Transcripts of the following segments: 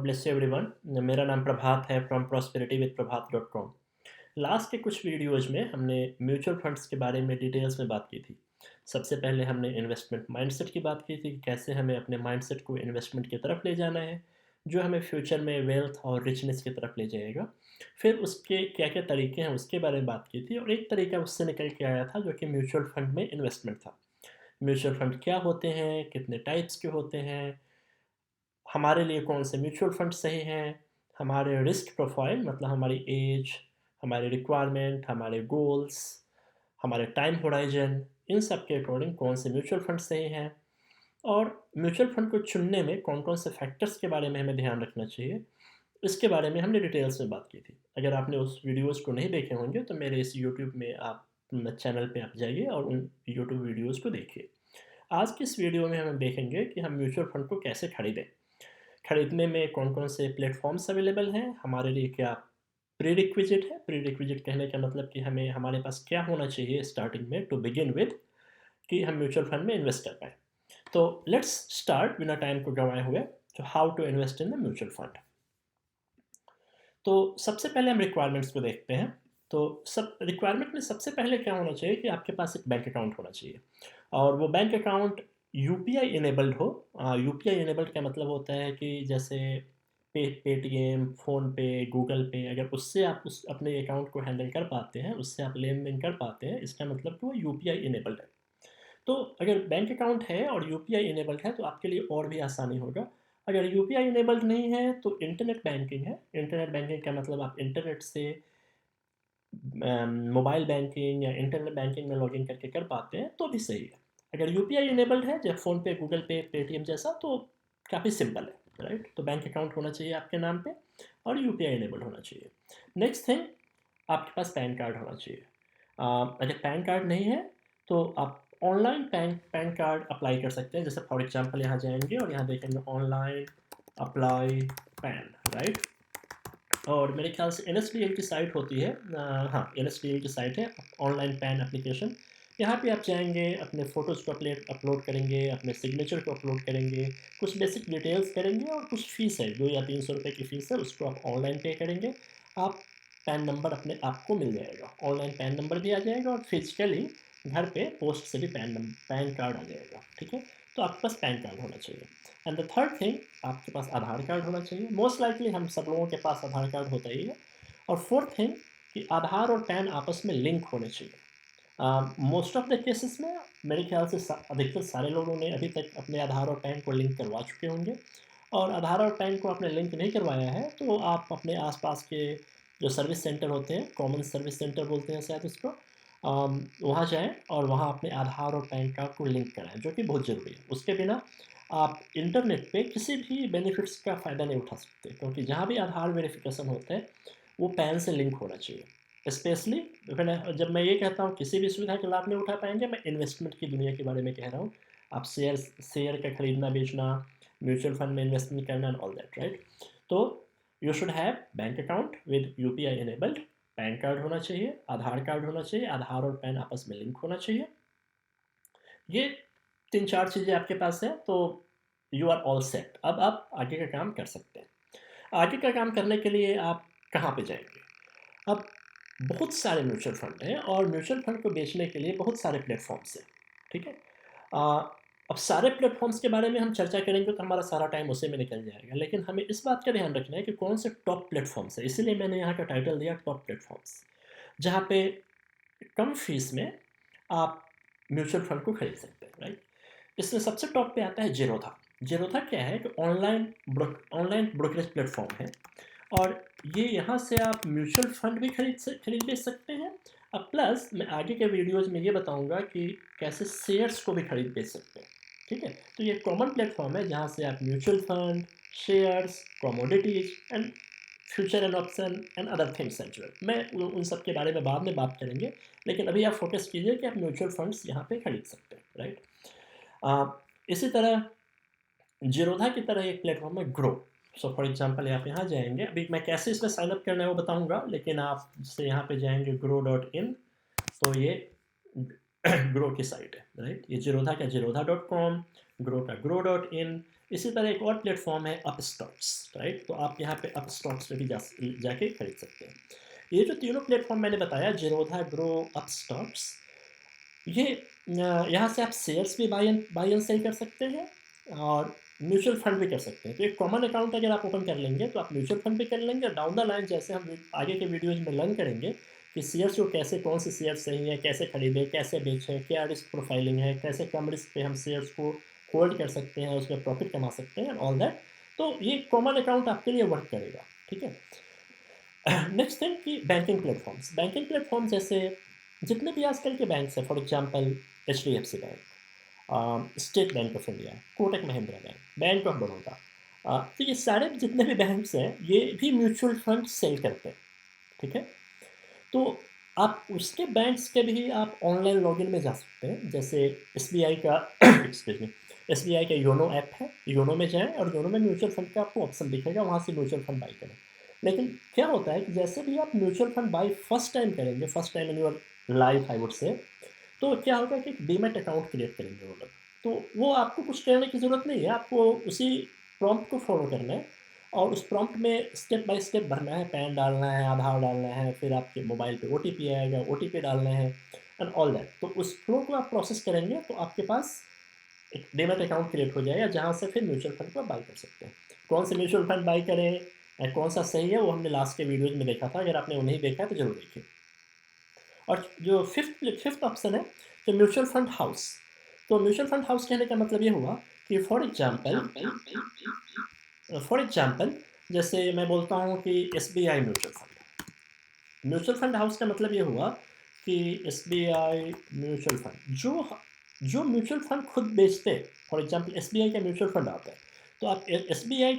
Bless you everyone. मेरा नाम प्रभात है from prosperity with Prabhat dot com. Last के कुछ वीडियोज़ में हमने म्यूचुअल फंड्स के बारे में डिटेल्स में बात की थी। सबसे पहले हमने इन्वेस्टमेंट माइंडसेट की बात की थी कि कैसे हमें अपने माइंडसेट को इन्वेस्टमेंट की तरफ ले जाना है, जो हमें फ्यूचर में वेल्थ और रिचनेस की तरफ ले जाएगा। फिर उसके क्या-क्या तरीके हैं उसके बारे में बात की थी और एक तरीका उससे निकल के आया था जो कि म्यूचुअल फंड में इन्वेस्टमेंट था। म्यूचुअल फंड क्या होते हैं, कितने टाइप्स के होते हैं, हमारे लिए कौन से म्यूचुअल फंड सही हैं, हमारे रिस्क प्रोफ़ाइल मतलब हमारी एज, हमारी रिक्वायरमेंट, हमारे गोल्स, हमारे टाइम होराइज़न, इन सब के अकॉर्डिंग कौन से म्यूचुअल फंड सही हैं और म्यूचुअल फंड को चुनने में कौन-कौन से फैक्टर्स के बारे में हमें ध्यान रखना चाहिए, इसके बारे में हमने डिटेल्स में बात की थी। अगर आपने उस वीडियोज़ को नहीं देखे होंगे तो मेरे इस यूट्यूब में आप चैनल पे आप जाइए और उन यूट्यूब वीडियोज़ को देखिए। आज की इस वीडियो में हम देखेंगे कि हम म्यूचुअल फंड को कैसे खरीदें। खरीदने में कौन-कौन से प्लेटफ़ॉर्म्स अवेलेबल हैं, हमारे लिए क्या प्रीरिक्विज़िट है। प्रीरिक्विज़िट कहने का मतलब कि हमें हमारे पास क्या होना चाहिए स्टार्टिंग में टू बिगिन विद कि हम म्यूचुअल फंड में इन्वेस्ट कर पाएँ। तो लेट्स स्टार्ट बिना टाइम को गँवाए हुए, तो how to invest in the mutual fund. तो सबसे पहले हम रिक्वायरमेंट्स को देखते हैं। तो सब रिक्वायरमेंट में सबसे पहले क्या होना चाहिए कि आपके पास एक बैंक अकाउंट होना चाहिए और वो बैंक अकाउंट यूपीआई इनेबल्ड हो। यूपीआई इनेबल्ड का मतलब होता है कि जैसे पेटीएम, फ़ोनपे, गूगल पे अगर उससे आप उस अपने अकाउंट को हैंडल कर पाते हैं, उससे आप लेन-देन कर पाते हैं, इसका मतलब कि वो यूपीआई इनेबल्ड है। तो अगर बैंक अकाउंट है और यूपीआई इनेबल्ड है तो आपके लिए और भी आसानी होगा। अगर यूपीआई इनेबल्ड नहीं है तो इंटरनेट बैंकिंग है। इंटरनेट बैंकिंग का मतलब आप इंटरनेट से मोबाइल बैंकिंग या इंटरनेट बैंकिंग में लॉगिन करके कर पाते हैं तो भी सही है। अगर यूपीआई इनेबल्ड है जैसे फ़ोनपे, गूगल पे, पेटीएम जैसा तो काफ़ी सिंपल है, राइट? तो बैंक अकाउंट होना चाहिए आपके नाम पे और यूपीआई इनेबल्ड होना चाहिए। नेक्स्ट थिंग आपके पास पैन कार्ड होना चाहिए। अगर पैन कार्ड नहीं है तो आप ऑनलाइन पैन कार्ड अप्लाई कर सकते हैं। जैसे फॉर एग्ज़ाम्पल यहाँ जाएँगे और यहाँ देखेंगे ऑनलाइन अप्लाई पैन, राइट? और मेरे ख्याल से एनएसडीएल की साइट होती है। हाँ, एनएसडीएल की साइट है ऑनलाइन पैन एप्लीकेशन। यहाँ पे आप जाएँगे, अपने फ़ोटोज़ को अपलोड करेंगे, अपने सिग्नेचर को अपलोड करेंगे, कुछ बेसिक डिटेल्स करेंगे और कुछ फ़ीस है, 2 या 300 रुपए की फ़ीस है, उसको आप ऑनलाइन पे करेंगे। आप पैन नंबर अपने आप को मिल जाएगा। ऑनलाइन पैन नंबर भी आ जाएगा और फिज़िकली घर पे पोस्ट से भी पैन कार्ड आ जाएगा, ठीक है? तो आपके पास पैन कार्ड होना चाहिए। एंड द थर्ड थिंग आपके पास आधार कार्ड होना चाहिए। मोस्ट लाइकली हम सब लोगों के पास आधार कार्ड होता ही है। और फोर्थ थिंग कि आधार और पैन आपस में लिंक होने चाहिए। मोस्ट ऑफ द केसेस में मेरे ख्याल से अधिकतर सारे लोगों ने अभी तक अपने आधार और पैन को लिंक करवा चुके होंगे और आधार और पैन को आपने लिंक नहीं करवाया है तो आप अपने आसपास के जो सर्विस सेंटर होते हैं, कॉमन सर्विस सेंटर बोलते हैं शायद उसको, वहाँ जाएँ और वहाँ अपने आधार और पैन कार्ड को लिंक कराएँ, जो कि बहुत ज़रूरी है। उसके बिना आप इंटरनेट पे किसी भी बेनिफिट्स का फ़ायदा नहीं उठा सकते क्योंकि जहाँ भी आधार वेरिफ़िकेशन होता है, वो पैन से लिंक होना चाहिए। स्पेशली जब मैं ये कहता हूँ किसी भी सुविधा का लाभ नहीं उठा पाएँगे, मैं इन्वेस्टमेंट की दुनिया के बारे में कह रहा हूँ। आप शेयर का खरीदना-बेचना, म्यूचुअल फंड में इन्वेस्टमेंट करना एंड ऑल दैट, राइट? तो you should have bank account with UPI enabled, pan card होना चाहिए, आधार कार्ड होना चाहिए, आधार और पैन आपस में लिंक होना चाहिए। ये 3-4 चीज़ें आपके पास है तो यू आर ऑल सेट। अब आप आगे का काम कर सकते हैं। आगे का काम करने के लिए आप कहाँ पे जाएँगे? अब बहुत सारे म्यूचुअल फंड हैं और म्यूचुअल फंड को बेचने के लिए बहुत सारे प्लेटफ़ॉर्म्स हैं, ठीक है? अब सारे प्लेटफ़ॉर्म्स के बारे में हम चर्चा करेंगे तो हमारा सारा टाइम उसी में निकल जाएगा। लेकिन हमें इस बात का ध्यान रखना है कि कौन से टॉप प्लेटफ़ॉर्म्स हैं, इसीलिए मैंने यहाँ का टाइटल दिया टॉप प्लेटफ़ॉर्म्स, जहाँ पे कम फीस में आप म्यूचुअल फंड को खरीद सकते हैं, राइट? इसमें सबसे टॉप पे आता है ज़ीरोधा। ज़ीरोधा क्या है कि ऑनलाइन ब्रोकरेज प्लेटफ़ॉर्म है और ये यहाँ से आप म्यूचुअल फंड भी खरीद बेच सकते हैं। अब प्लस मैं आगे के वीडियोज़ में ये बताऊँगा कि कैसे शेयर्स को भी खरीद बेच सकते हैं, ठीक है? तो ये कॉमन प्लेटफ़ॉर्म है जहाँ से आप mutual fund, shares, commodities and future and option and other things as well. मैं उन सब के बारे में बाद में बात करेंगे, लेकिन अभी आप फ़ोकस कीजिए कि आप म्यूचुअल फंड्स यहाँ पे खरीद सकते हैं, राइट? इसी तरह ज़ीरोधा की तरह एक प्लेटफ़ॉर्म है ग्रो। सो फॉर एग्ज़ाम्पल आप यहाँ जाएँगे, अभी मैं कैसे इसमें साइन अप करना है वो बताऊँगा, लेकिन आप जैसे यहाँ पे जाएँगे grow.in तो ये ग्रो की साइट है, राइट? ये ज़ीरोधा का ज़ीरोधा.com, ग्रो का grow.in, इसी तरह एक और प्लेटफॉर्म है अपस्टॉक्स, राइट? तो आप यहाँ पे अपस्टॉक्स पे भी जाके खरीद सकते हैं। ये जो तीनों प्लेटफॉर्म मैंने बताया, जीरोधा, ग्रो, अपस्टॉक्स, ये यहाँ से आप शेयर्स भी बाई एंड सेल कर सकते हैं और म्यूचुअल फंड भी कर सकते हैं। तो एक कॉमन अकाउंट अगर आप ओपन कर लेंगे तो आप म्यूचुअल फंड भी कर लेंगे, और डाउन द लाइन जैसे हम आगे के वीडियोज में लर्न करेंगे कि शेयर्स को कैसे, कौन से शेयर सही है, कैसे खरीदें, कैसे बेचें, क्या रिस्क प्रोफाइलिंग है, कैसे कम रिस्क पे हम शेयर्स को होल्ड कर सकते हैं, उसमें प्रॉफिट कमा सकते हैं, ऑल दैट। तो ये कॉमन अकाउंट आपके लिए वर्क करेगा, ठीक है। नेक्स्ट थिंग कि बैंकिंग प्लेटफॉर्म्स जैसे जितने भी आजकल के बैंक्स हैं, for example HDFC bank, state bank of India, Kotak Mahindra bank, bank of Baroda, तो ये सारे जितने भी बैंक्स हैं ये भी म्यूचुअल फंड सेल करते हैं, ठीक है। तो आप उसके बैंक्स के भी आप ऑनलाइन लॉगिन में जा सकते हैं, जैसे SBI का एक्सक्यूज मी, SBI का योनो ऐप है, योनो में जाएं और योनो में म्यूचुअल फंड का आपको ऑप्शन दिखेगा, वहाँ से म्यूचुअल फंड बाई करें। लेकिन क्या होता है कि जैसे भी आप mutual fund by first time करेंगे, first time in your life I would say, तो क्या होगा कि एक डीमैट अकाउंट क्रिएट करेंगे वो लोग। तो वो आपको कुछ करने की ज़रूरत नहीं है, आपको उसी प्रॉम्प्ट को फॉलो करना है और उस प्रॉम्प्ट में स्टेप बाय स्टेप भरना है, पैन डालना है, आधार डालना है, फिर आपके मोबाइल पे OTP आएगा, OTP डालना है एंड ऑल दैट। तो उस फ्लो को आप प्रोसेस करेंगे तो आपके पास एक डीमैट अकाउंट क्रिएट हो जाएगा, जहाँ से फिर म्यूचुअल फंड को बाई कर सकते हैं। कौन से म्यूचुअल फंड बाई करें, कौन सा सही है, वो हमने लास्ट के वीडियोज़ में देखा था, अगर आपने वो नहीं देखा है तो ज़रूर देखिए। और जो फिफ्थ ऑप्शन है, तो म्यूचुअल फंड हाउस। तो म्यूचुअल फंड हाउस कहने का मतलब ये हुआ कि फॉर एग्जाम्पल जैसे मैं बोलता हूँ कि SBI म्यूचुअल फंड हाउस का मतलब ये हुआ कि SBI म्यूचुअल फंड जो जो म्यूचुअल फंड खुद बेचते हैं, फॉर एग्जाम्पल SBI का म्यूचुअल फंड आता है, तो आप SBI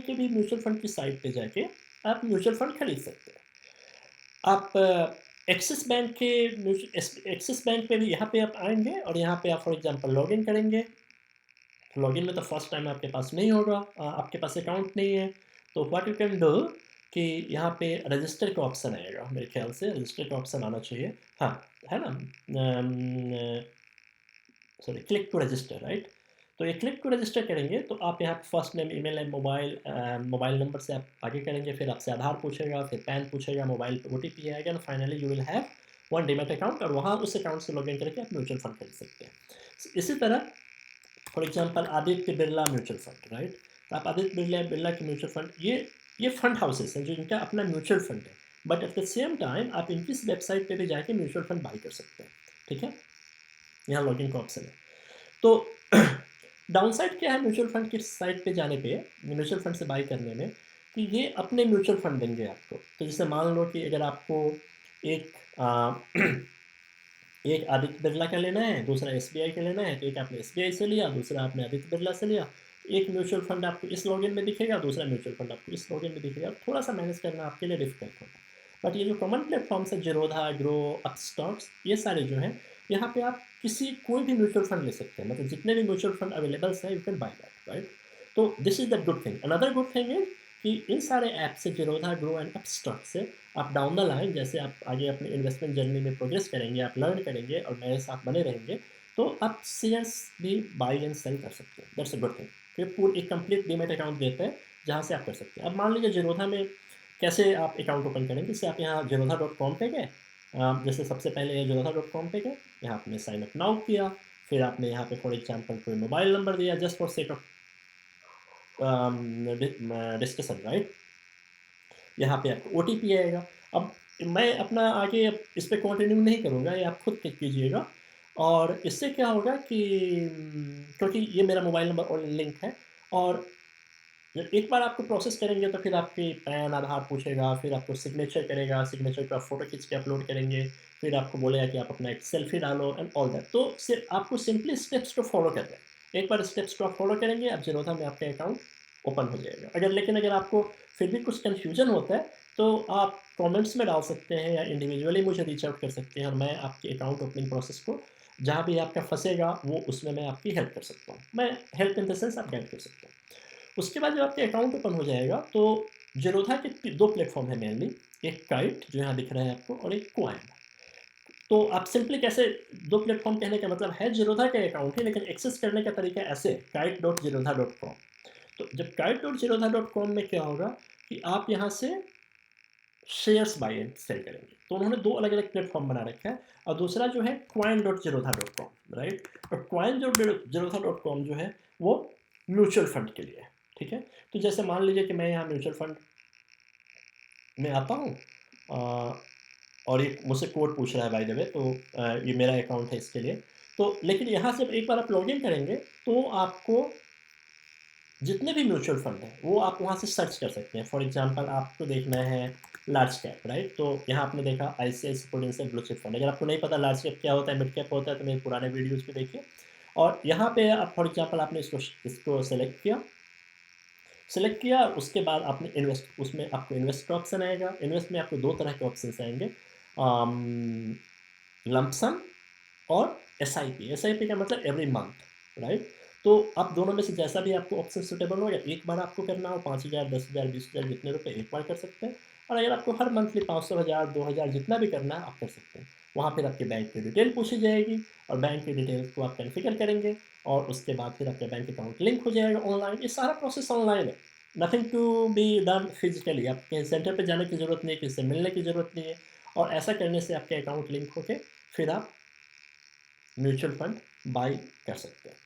के भी म्यूचुअल फंड की साइट पे जाके आप म्यूचुअल फंड खरीद सकते हैं। आप एक्सिस बैंक पे भी यहाँ पे आप आएंगे और यहाँ पे आप फॉर एग्जांपल लॉगिन करेंगे। लॉगिन में तो फर्स्ट टाइम आपके पास नहीं होगा, आपके पास अकाउंट नहीं है, तो व्हाट यू कैन डू कि यहाँ पे रजिस्टर का ऑप्शन आएगा, मेरे ख्याल से रजिस्टर का ऑप्शन आना चाहिए, हाँ है ना, sorry, click to register, right. तो ये क्लिक टू रजिस्टर करेंगे तो आप यहाँ first name, email and mobile number से आप आगे करेंगे, फिर आपसे आधार पूछेगा, फिर पैन पूछेगा, मोबाइल पे OTP आएगा, and finally you will have one demat account, और वहाँ उस अकाउंट से लॉगिन करके आप म्यूचुअल फंड खरीद सकते हैं। इसी तरह for example Aditya Birla mutual fund, right. तो आप आदित्य बिरला के म्यूचुअल फंड, ये फंड हाउसेस हैं जो इनका अपना म्यूचुअल फंड है, but at the same time आप इनकी वेबसाइट पे भी जाके म्यूचुअल फंड बाई कर सकते हैं, ठीक है। यहाँ लॉगिन का ऑप्शन है। तो डाउन साइड क्या है म्यूचुअल फंड की साइट पे जाने पे, म्यूचुअल फंड से बाई करने में, कि ये अपने म्यूचुअल फंड देंगे आपको। तो जैसे मान लो कि अगर आपको एक एक आदित्य बिरला का लेना है, दूसरा SBI का लेना है, तो एक आपने SBI से लिया, दूसरा आपने आदित्य बिरला से लिया। एक म्यूचुअल फंड आपको इस लॉगिन में दिखेगा, दूसरा म्यूचुअल फंड आपको इस लॉगिन में दिखेगा, थोड़ा सा मैनेज करना आपके लिए डिफिकल्ट होगा। बट ये जो कॉमन प्लेटफॉर्म्स है, जीरोधा, ग्रो, अपस्टॉक्स, ये सारे जो हैं, यहाँ पे आप कोई भी म्यूचुअल फंड ले सकते हैं, मतलब जितने भी म्यूचुअल फंड अवेलेबल हैं you can buy that, right. तो this is the good thing. Another good thing is कि इन सारे ऐप से, जीरोधा, ग्रो एंड अपस्टॉक से, आप डाउन द लाइन जैसे आप आगे अपने इन्वेस्टमेंट जर्नी में प्रोग्रेस करेंगे, आप लर्न करेंगे और मेरे साथ बने रहेंगे, तो आप शेयर्स भी बाई एंड सेल कर सकते हैं। That's a good thing. फिर पूरी एक कंप्लीट डीमैट अकाउंट देते हैं जहाँ से आप कर सकते हैं। अब मान लीजिए जीरोधा में कैसे आप अकाउंट ओपन करेंगे, जैसे आप यहाँ जीरोधा.com पे गए, जैसे सबसे पहले जीरोधा.com पे गए, यहाँ आपने साइन अप नाउ किया, फिर आपने यहाँ पे फॉर एग्जाम्पल कोई मोबाइल नंबर दिया just for sake of discussion, right. यहाँ पे आपको OTP आएगा। अब मैं अपना आगे इस पर कंटिन्यू नहीं करूँगा, ये आप खुद कीजिएगा। और इससे क्या होगा कि क्योंकि ये मेरा मोबाइल नंबर ऑलरेडी लिंक है, और जब एक बार आपको प्रोसेस करेंगे तो फिर आपकी पैन, आधार पूछेगा, फिर आपको सिग्नेचर करेगा, सिग्नेचर का फ़ोटो खींच के अपलोड करेंगे, फिर आपको बोलेगा कि आप अपना एक सेल्फी डालो एंड ऑल दैट। तो सिर्फ आपको सिंपली स्टेप्स को फॉलो करना है। एक बार स्टेप्स को आप फॉलो करेंगे, आप जीरोधा में आपका अकाउंट ओपन हो जाएगा। लेकिन अगर आपको फिर भी कुछ कन्फ्यूजन होता है तो आप कमेंट्स में डाल सकते हैं या इंडिविजुअली मुझे रीच आउट कर सकते हैं, और मैं आपके अकाउंट ओपनिंग प्रोसेस को जहाँ भी आपका फंसेगा वो उसमें मैं आपकी हेल्प कर सकता हूँ। मैं हेल्प इन द सेंस आप गाइड कर सकता हूँ। उसके बाद जब आपके अकाउंट ओपन हो जाएगा तो जीरोधा के दो प्लेटफॉर्म है मेनली, एक काइट जो यहाँ दिख रहा है आपको, और एक क्वाइन। तो आप सिंपली कैसे, दो प्लेटफॉर्म कहने का मतलब है जीरोधा का अकाउंट है, लेकिन एक्सेस करने का तरीका ऐसे kite.zerodha.com। तो जब kite.zerodha.com में क्या होगा कि आप यहाँ से शेयर्स बाय एंड सेल करेंगे। तो उन्होंने दो अलग अलग प्लेटफॉर्म बना रखा है। और दूसरा जो है coin.zerodha.com, राइट। और coin.zerodha.com जो है वो म्यूचुअल फंड के लिए है, ठीक है। तो जैसे मान लीजिए कि मैं यहाँ म्यूचुअल फंड में आता हूँ और एक मुझसे कोड पूछ रहा है बाय द वे, तो ये मेरा अकाउंट है इसके लिए। तो लेकिन यहाँ से एक बार आप लॉगिन करेंगे तो आपको जितने भी म्यूचुअल फंड हैं वो आप वहाँ से सर्च कर सकते हैं। फॉर एग्जांपल आपको देखना है लार्ज कैप, राइट। तो यहाँ आपने देखा ICICI prudential blue chip fund. अगर आपको नहीं पता लार्ज कैप क्या होता है, मिड कैप होता है, तो मेरे पुराने वीडियोज़ पे देखिए। और यहाँ पे आप फॉर एग्जांपल आपने इसको सेलेक्ट किया। उसके बाद आपने इन्वेस्ट, उसमें आपको इन्वेस्ट का ऑप्शन आएगा। इन्वेस्ट में आपको दो तरह के ऑप्शन आएंगे, लमसम और SIP का मतलब एवरी मंथ, राइट। तो आप दोनों में से जैसा भी आपको ऑप्शन सूटेबल हो, या एक बार आपको करना हो 5,000, 10,000, 20,000 जितने रुपए एक बार कर सकते हैं। और अगर आपको हर मंथली 500, 1,000, 2,000 जितना भी करना है आप कर सकते हैं। वहाँ फिर आपके बैंक की डिटेल पूछी जाएगी और बैंक की डिटेल को आप कॉन्फ़िगर करेंगे और उसके बाद फिर आपका बैंक अकाउंट लिंक हो जाएगा ऑनलाइन। ये सारा प्रोसेस ऑनलाइन है, nothing to be done physically. आपके सेंटर पे जाने की ज़रूरत नहीं है, किसी से मिलने की ज़रूरत नहीं है। और ऐसा करने से आपके अकाउंट लिंक होके फिर आप म्यूचुअल फंड बाई कर सकते हैं।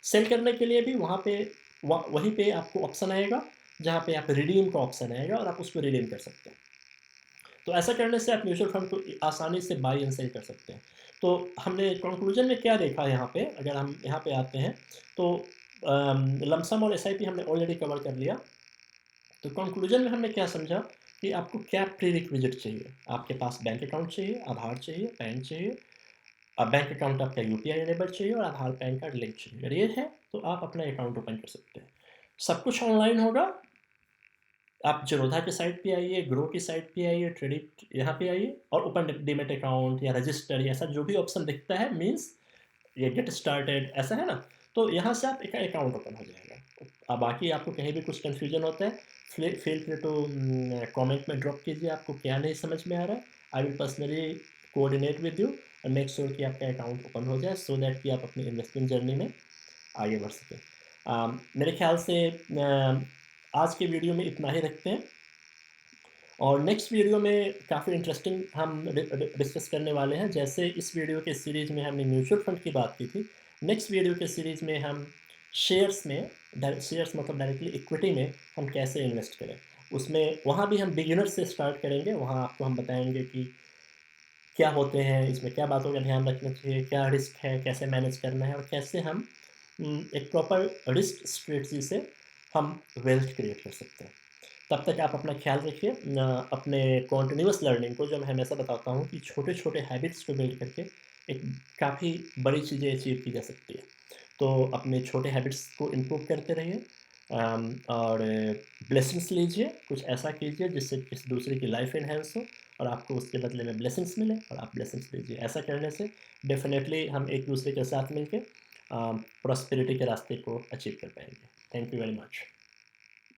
सेल करने के लिए भी वहाँ पे वहीं पे आपको ऑप्शन आएगा जहाँ पे आप रिडीम का ऑप्शन आएगा और आप उसको रिडीम कर सकते हैं। तो ऐसा करने से आप म्यूचुअल फंड को आसानी से बाई एंड सेल कर सकते हैं। तो हमने कंक्लूजन में क्या देखा यहाँ पे, अगर हम यहाँ पे आते हैं तो लमसम और SIP हमने ऑलरेडी कवर कर लिया। तो कंक्लूजन में हमने क्या समझा कि आपको क्या प्री रिक्विजिट चाहिए। आपके पास बैंक अकाउंट चाहिए, आधार चाहिए, पैन चाहिए। अब बैंक अकाउंट आपका UPI इनेबल चाहिए और आधार पैन कार्ड लिंक चाहिए। अगर ये है तो आप अपना अकाउंट ओपन कर सकते हैं। सब कुछ ऑनलाइन होगा। आप जेरोधा की साइट पे आइए, ग्रो की साइट पे आइए, ट्रेडिट यहाँ पे आइए और ओपन डीमैट अकाउंट या रजिस्टर या ऐसा जो भी ऑप्शन दिखता है, मीन्स ये गेट स्टार्टेड ऐसा है ना, तो यहाँ से आप एक अकाउंट ओपन हो जाएगा। अब बाकी आपको कहीं भी कुछ कन्फ्यूजन होता है, फील फ्री टू कमेंट में ड्रॉप कीजिए, आपको क्या नहीं समझ में आ रहा है। I will personally coordinate with you और मेक श्योर कि आपका अकाउंट ओपन हो जाए, सो दैट कि आप अपनी इन्वेस्टमेंट जर्नी में आगे बढ़ सकें। मेरे ख्याल से आज के वीडियो में इतना ही रखते हैं और नेक्स्ट वीडियो में काफ़ी इंटरेस्टिंग हम डिस्कस करने वाले हैं। जैसे इस वीडियो के सीरीज़ में हमने म्यूचुअल फंड की बात की थी, नेक्स्ट वीडियो के सीरीज़ में हम शेयर्स में, शेयर्स मतलब डायरेक्टली इक्विटी में हम कैसे इन्वेस्ट करें। उसमें वहाँ भी हम बिगिनर से स्टार्ट करेंगे। वहाँ आपको हम बताएंगे कि क्या होते हैं, इसमें क्या बातों का ध्यान रखना चाहिए, क्या रिस्क है, कैसे मैनेज करना है और कैसे हम एक प्रॉपर रिस्क स्ट्रेटजी से हम वेल्थ क्रिएट कर सकते हैं। तब तक आप अपना ख्याल रखिए। अपने कॉन्टिन्यूस लर्निंग को, जो मैं हमेशा बताता हूँ कि छोटे-छोटे हैबिट्स को बिल्ड करके एक काफ़ी बड़ी चीज़ें अचीव की जा सकती है। तो अपने छोटे हैबिट्स को इम्प्रूव करते रहिए और ब्लेसिंग्स लीजिए, कुछ ऐसा कीजिए जिससे किसी दूसरे की लाइफ एनहांस हो और आपको उसके बदले में ब्लेसिंग्स मिले और आप ब्लेसिंग्स लीजिए। ऐसा करने से डेफ़िनेटली हम एक दूसरे के साथ मिलके प्रॉस्पेरिटी के रास्ते को अचीव कर पाएँगे। Thank you very much.